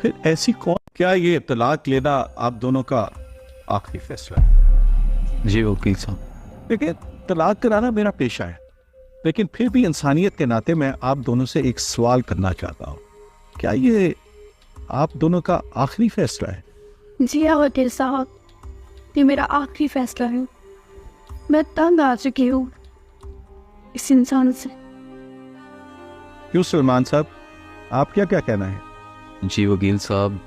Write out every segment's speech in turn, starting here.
फिर ऐसी कौन, क्या ये तलाक लेना आप दोनों का आखिरी फैसला है? जी वकील साहब। देखिए, तलाक कराना मेरा पेशा है, लेकिन फिर भी इंसानियत के नाते मैं आप दोनों से एक सवाल करना चाहता हूँ। क्या ये आप दोनों का आखिरी फैसला है? जी हाँ वकील साहब, ये मेरा आखिरी फैसला है। मैं तंग आ चुकी हूँ इस इंसान से। क्यों सलमान साहब, आप क्या क्या कहना है? जी वकील साहब,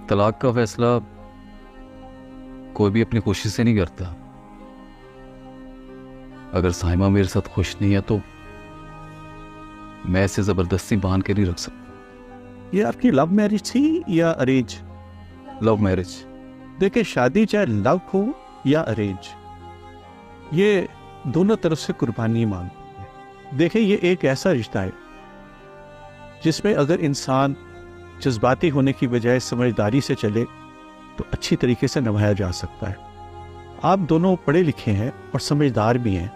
तलाक का फैसला कोई भी अपनी खुशी से नहीं करता। अगर साइमा मेरे साथ खुश नहीं है तो मैं इसे जबरदस्ती बांध के नहीं रख सकता। ये आपकी लव मैरिज थी या अरेंज? Love marriage. देखिए, शादी चाहे लव हो या अरेंज, ये दोनों तरफ से कुर्बानी मांगती है। देखिए, ये एक ऐसा रिश्ता है जिसमें अगर इंसान जज्बाती होने की बजाय समझदारी से चले तो अच्छी तरीके से निभाया जा सकता है। आप दोनों पढ़े लिखे हैं और समझदार भी हैं,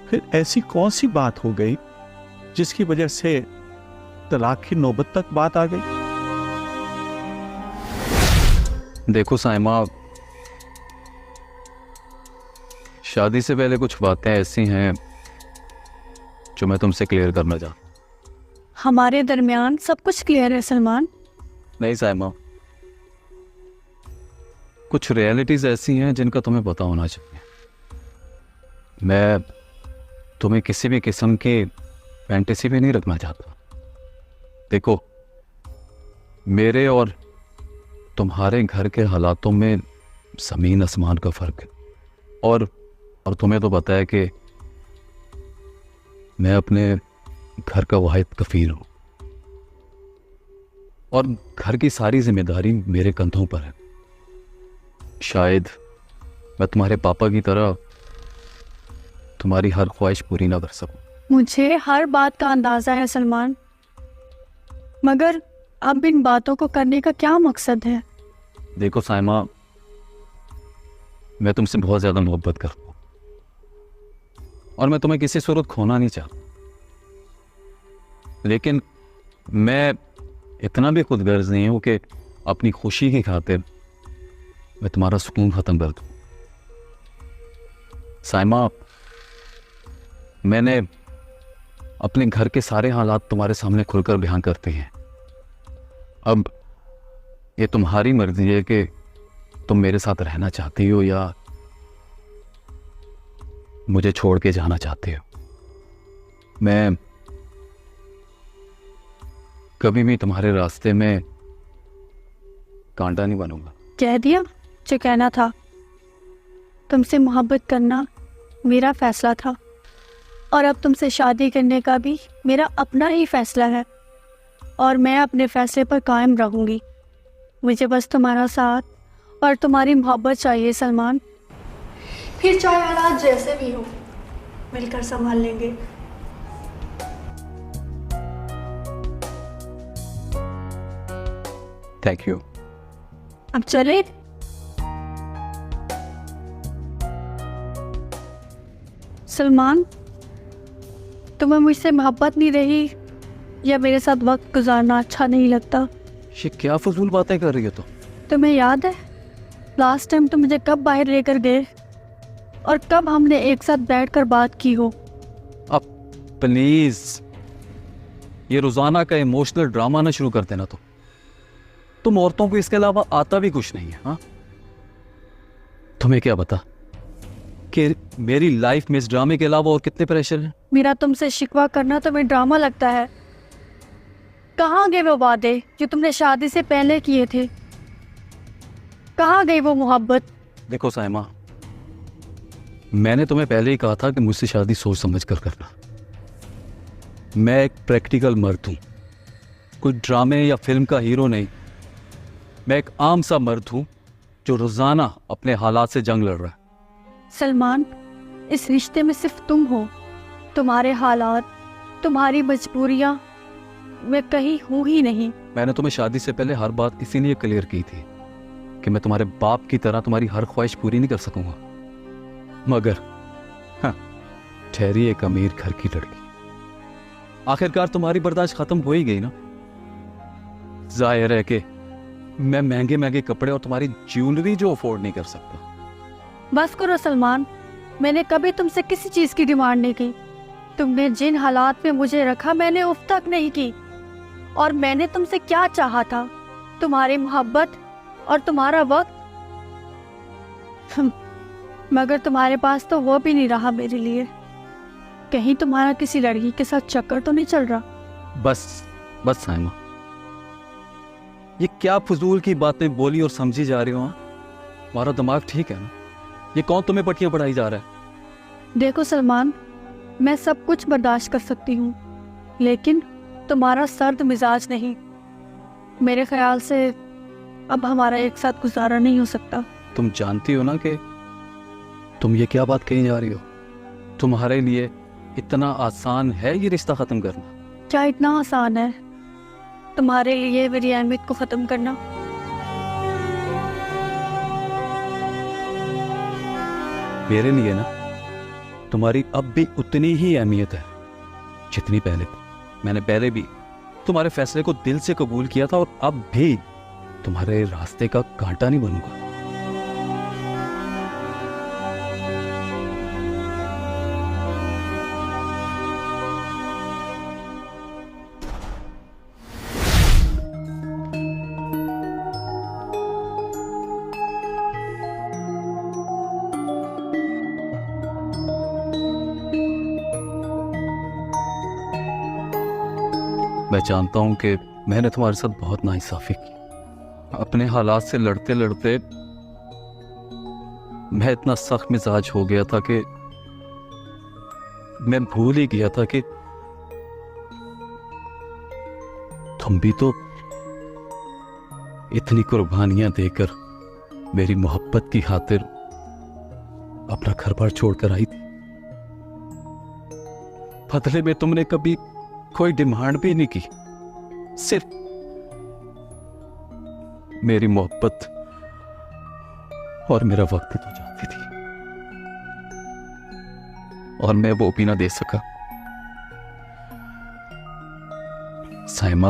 फिर ऐसी कौन सी बात हो गई जिसकी वजह से तलाक की नौबत तक बात आ गई? देखो साइमा, शादी से पहले कुछ बातें ऐसी हैं जो मैं तुमसे क्लियर करना चाहता हूं। हमारे दरमियान सब कुछ क्लियर है सलमान। नहीं साइमा, कुछ रियलिटीज ऐसी हैं जिनका तुम्हें पता होना चाहिए। मैं तुम्हें किसी भी किस्म की फैंटेसी में नहीं रखना चाहता। देखो, मेरे और तुम्हारे घर के हालातों में ज़मीन आसमान का फर्क है। और तुम्हें तो पता है कि मैं अपने घर का वाहिद कफील हूं और घर की सारी जिम्मेदारी मेरे कंधों पर है। शायद मैं तुम्हारे पापा की तरह तुम्हारी हर ख्वाहिश पूरी ना कर सकूं। मुझे हर बात का अंदाजा है सलमान, मगर अब इन बातों को करने का क्या मकसद है? देखो साइमा, मैं तुमसे बहुत ज्यादा मोहब्बत करता हूं और मैं तुम्हें किसी सूरत खोना नहीं चाहता, लेकिन मैं इतना भी खुदगर्ज नहीं हूं कि अपनी खुशी की खातिर मैं तुम्हारा सुकून खत्म कर दूं। साइमा, मैंने अपने घर के सारे हालात तुम्हारे सामने खुलकर बयान करते हैं। अब ये तुम्हारी मर्जी है कि तुम मेरे साथ रहना चाहती हो या मुझे छोड़ के जाना चाहते हो। मैं कभी भी तुम्हारे रास्ते में कांटा नहीं बनूंगा। कह दिया जो कहना था। तुमसे मोहब्बत करना मेरा फैसला था और अब तुमसे शादी करने का भी मेरा अपना ही फैसला है और मैं अपने फैसले पर कायम रहूंगी। मुझे बस तुम्हारा साथ और तुम्हारी मोहब्बत चाहिए सलमान। फिर चाहे हालात जैसे भी हो, मिलकर संभाल लेंगे। Thank you. अब चले। सलमान, तुम्हें मुझसे मोहब्बत नहीं रही या मेरे साथ वक्त गुजारना अच्छा नहीं लगता? ये क्या फजूल बातें कर रही हो तुम? तुम्हें याद है लास्ट टाइम तुम मुझे कब बाहर लेकर गए और कब हमने एक साथ बैठकर बात की हो? अब प्लीज ये रोजाना का इमोशनल ड्रामा ना शुरू कर देना। तुम औरतों को इसके अलावा आता भी कुछ नहीं है। हाँ, तुम्हें क्या पता कि मेरी लाइफ में इस ड्रामे के अलावा और कितने प्रेशर हैं। मेरा तुमसे शिकवा करना तुम्हें ड्रामा लगता है? कहाँ गए वो वादे जो तुमने शादी से पहले किए थे? कहाँ गई वो मोहब्बत? देखो साइमा, मैंने तुम्हें पहले ही कहा था कि मुझसे शादी सोच समझ कर करना। मैं एक प्रैक्टिकल मर्द हूं, कोई ड्रामे या फिल्म का हीरो नहीं। मैं एक आम सा मर्द हूं जो रोजाना अपने हालात से जंग लड़ रहा है। सलमान, इस रिश्ते में सिर्फ तुम हो। तुम्हारे हालात, तुम्हारी मजबूरियां, मैं कहीं हूं ही नहीं। मैंने तुम्हें शादी से पहले हर बात इसीलिए क्लियर की थी कि मैं तुम्हारे बाप की तरह तुम्हारी हर ख्वाहिश पूरी नहीं कर सकूंगा। मगर हाँ, ठहरी एक अमीर घर की लड़की। आखिरकार तुम्हारी बर्दाश्त खत्म हो ही गई ना। जाहिर है कि मैं महंगे महंगे कपड़े और तुम्हारी ज्वेलरी जो अफोर्ड नहीं कर सकता। बस करो सलमान, मैंने कभी तुमसे किसी चीज की डिमांड नहीं की। तुमने जिन हालात में मुझे रखा मैंने उफ तक नहीं की। और मैंने तुमसे क्या चाहा था? तुम्हारी मोहब्बत और तुम्हारा वक्त। मगर तुम्हारे पास तो वो भी नहीं रहा मेरे लिए। कहीं तुम्हारा किसी लड़की के साथ चक्कर तो नहीं चल रहा? बस बस साइमा, ये क्या फजूल की बातें बोली और समझी जा रही हो? हमारा दिमाग ठीक है ना? ये कौन तुम्हें पट्टियां पढ़ाई जा रहा है? देखो सलमान, मैं सब कुछ बर्दाश्त कर सकती हूँ, लेकिन तुम्हारा सर्द मिजाज नहीं। मेरे ख्याल से अब हमारा एक साथ गुजारा नहीं हो सकता। तुम जानती हो ना कि तुम ये क्या बात कही जा रही हो? तुम्हारे लिए इतना आसान है ये रिश्ता खत्म करना? क्या इतना आसान है तुम्हारे लिए मेरी अहमियत को खत्म करना? मेरे लिए ना तुम्हारी अब भी उतनी ही अहमियत है जितनी पहले। मैंने पहले भी तुम्हारे फैसले को दिल से कबूल किया था और अब भी तुम्हारे रास्ते का कांटा नहीं बनूंगा। मैं जानता हूं कि मैंने तुम्हारे साथ बहुत नाइंसाफी की। अपने हालात से लड़ते लड़ते मैं इतना सख्त मिजाज हो गया था कि मैं भूल ही गया था कि तुम भी तो इतनी कुर्बानियां देकर मेरी मोहब्बत की खातिर अपना घर बार छोड़कर आई थी। बदले में तुमने कभी कोई डिमांड भी नहीं की, सिर्फ मेरी मोहब्बत और मेरा वक्त ही तो चाहती थी, और मैं वो भी ना दे सका। साइमा,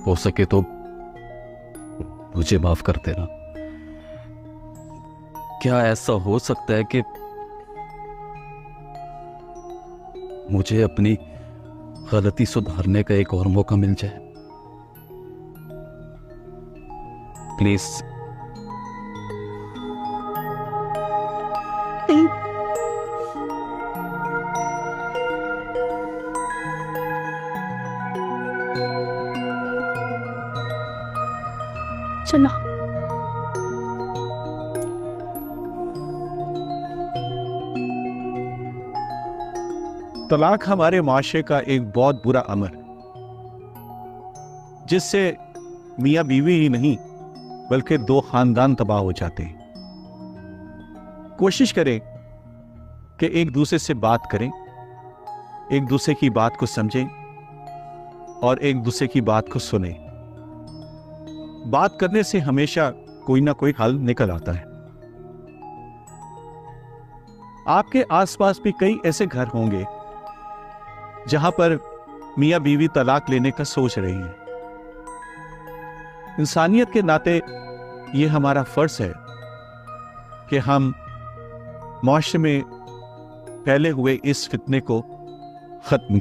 हो सके तो मुझे माफ कर देना। क्या ऐसा हो सकता है कि मुझे अपनी गलती सुधारने का एक और मौका मिल जाए? प्लीज। चलो। तलाक हमारे माशरे का एक बहुत बुरा अमल है, जिससे मियां बीवी ही नहीं बल्कि दो खानदान तबाह हो जाते हैं। कोशिश करें कि एक दूसरे से बात करें, एक दूसरे की बात को समझें और एक दूसरे की बात को सुनें। बात करने से हमेशा कोई ना कोई हल निकल आता है। आपके आसपास भी कई ऐसे घर होंगे जहां पर मियां बीवी तलाक लेने का सोच रही हैं। इंसानियत के नाते यह हमारा फर्ज है कि हम माशरे में फैले हुए इस फितने को खत्म